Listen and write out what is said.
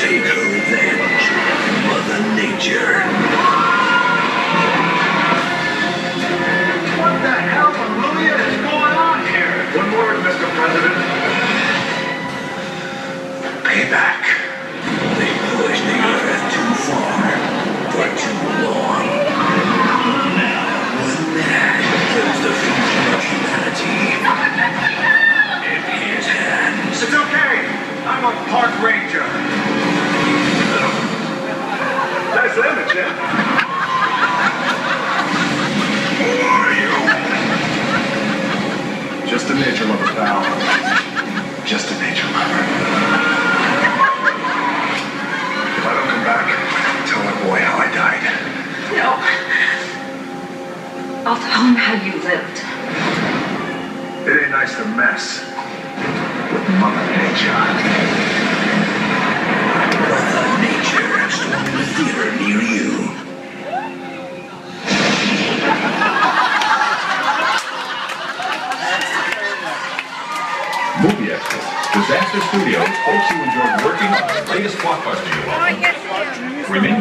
take her revenge. Mother Nature. What the hell, Marulia, is going on here? One word, Mr. President. Payback. They pushed the Earth too far for too long. Now, one man holds the future of humanity in his hands. It's okay. I'm a park ranger. Nice image, yeah? Who are you? Just a nature lover, pal. Just a nature lover. If I don't come back, tell my boy how I died. No. I'll tell him how you lived. It ain't nice to mess with Mother Nature. Mother Nature stormed the theater near you. Movie Extras, Disaster Studios hopes you enjoyed working on the latest blockbuster you love. Remember